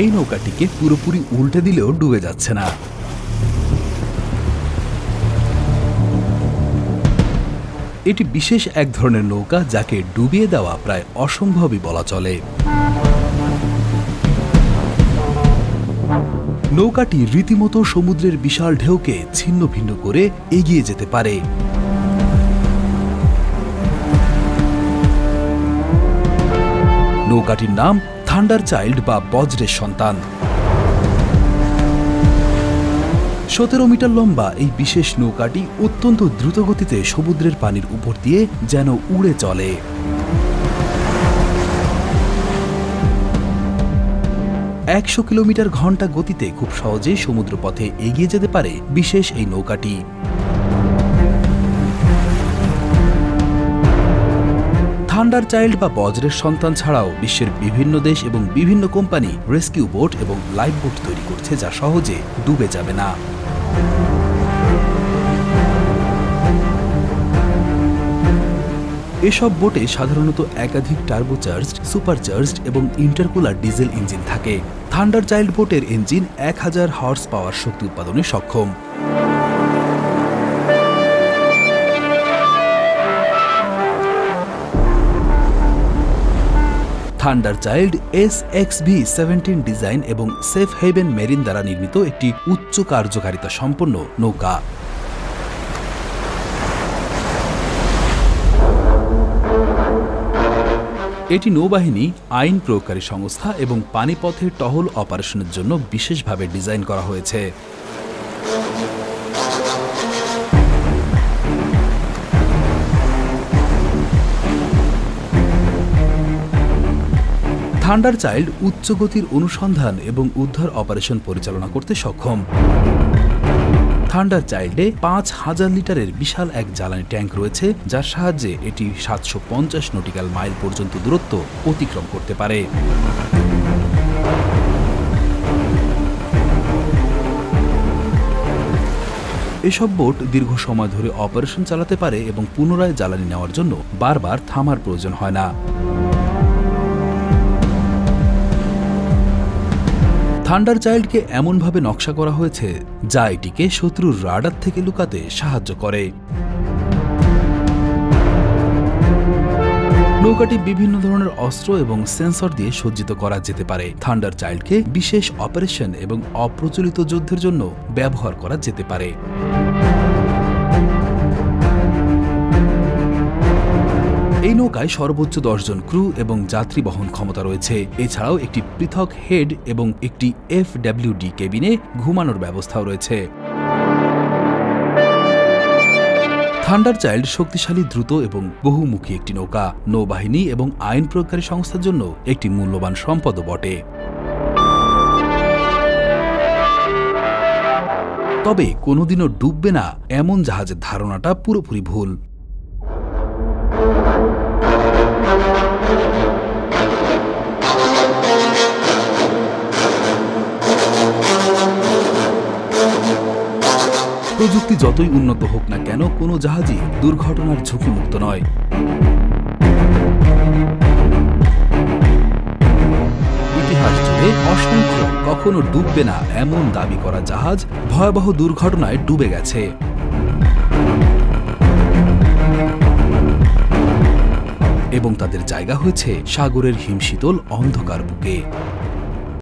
এই নৌকাটিকে পুরোপুরি উল্টে দিলেও ডুবে যাচ্ছে না। এটি বিশেষ এক ধরনের নৌকা যাকে ডুবিয়ে দেওয়া প্রায় অসম্ভবই বলা চলে। নৌকাটি রীতিমতো সমুদ্রের বিশাল ঢেউকে ছিন্ন ভিন্ন করে এগিয়ে যেতে পারে। নৌকাটির নাম থান্ডার চাইল্ড বা বজ্রের সন্তান। 17 মিটার লম্বা এই বিশেষ নৌকাটি অত্যন্ত দ্রুতগতিতে সমুদ্রের পানির উপর দিয়ে যেন উড়ে চলে। একশো কিলোমিটার/ঘন্টা গতিতে খুব সহজেই সমুদ্রপথে এগিয়ে যেতে পারে বিশেষ এই নৌকাটি। থান্ডার চাইল্ড বা বজ্রের সন্তান ছাড়াও বিশ্বের বিভিন্ন দেশ এবং বিভিন্ন কোম্পানি রেস্কিউ বোট এবং লাইফ বোট তৈরি করছে, যা সহজে ডুবে যাবে না। এসব বোটে সাধারণত একাধিক টার্বোচার্জড, সুপারচার্জড এবং ইন্টারকুলার ডিজেল ইঞ্জিন থাকে। থান্ডার চাইল্ড বোটের ইঞ্জিন 1000 হর্স পাওয়ার শক্তি উৎপাদনে সক্ষম। থান্ডার চাইল্ড SXV-17 ডিজাইন এবং সেফ হেভেন মেরিন দ্বারা নির্মিত একটি উচ্চ কার্যকারিতা সম্পন্ন নৌকা। এটি নৌবাহিনী, আইন প্রয়োগকারী সংস্থা এবং পানিপথে টহল অপারেশনের জন্য বিশেষভাবে ডিজাইন করা হয়েছে। থান্ডার চাইল্ড উচ্চ গতির অনুসন্ধান এবং উদ্ধার অপারেশন পরিচালনা করতে সক্ষম। থান্ডার চাইল্ডে 5000 লিটারের বিশাল এক জ্বালানি ট্যাঙ্ক রয়েছে, যার সাহায্যে এটি 750 নটিক্যাল মাইল পর্যন্ত দূরত্ব অতিক্রম করতে পারে। এসব বোট দীর্ঘ সময় ধরে অপারেশন চালাতে পারে এবং পুনরায় জ্বালানি নেওয়ার জন্য বারবার থামার প্রয়োজন হয় না। থান্ডার চাইল্ডকে এমনভাবে নকশা করা হয়েছে যা এটিকে শত্রুর রাডার থেকে লুকাতে সাহায্য করে। নৌকাটি বিভিন্ন ধরনের অস্ত্র এবং সেন্সর দিয়ে সজ্জিত করা যেতে পারে। থান্ডার চাইল্ডকে বিশেষ অপারেশন এবং অপ্রচলিত যুদ্ধের জন্য ব্যবহার করা যেতে পারে। এই নৌকায় সর্বোচ্চ 10 জন ক্রু এবং যাত্রী বহন ক্ষমতা রয়েছে। এছাড়াও একটি পৃথক হেড এবং একটি FWD কেবিনে ঘুমানোর ব্যবস্থাও রয়েছে। থান্ডার চাইল্ড শক্তিশালী, দ্রুত এবং বহুমুখী একটি নৌকা। নৌবাহিনী এবং আইন প্রয়োগকারী সংস্থার জন্য একটি মূল্যবান সম্পদও বটে। তবে কোনোদিনও ডুববে না এমন জাহাজের ধারণাটা পুরোপুরি ভুল। প্রযুক্তি যতই উন্নত হোক না কেন, কোনো জাহাজই দুর্ঘটনার ঝুঁকিমুক্ত নয়। ইতিহাস জুড়ে অসংখ্য কখনো ডুববে না এমন দাবি করা জাহাজ ভয়াবহ দুর্ঘটনায় ডুবে গেছে। এবং তাদের জায়গা হয়েছে সাগরের হিমশীতল অন্ধকার বুকে।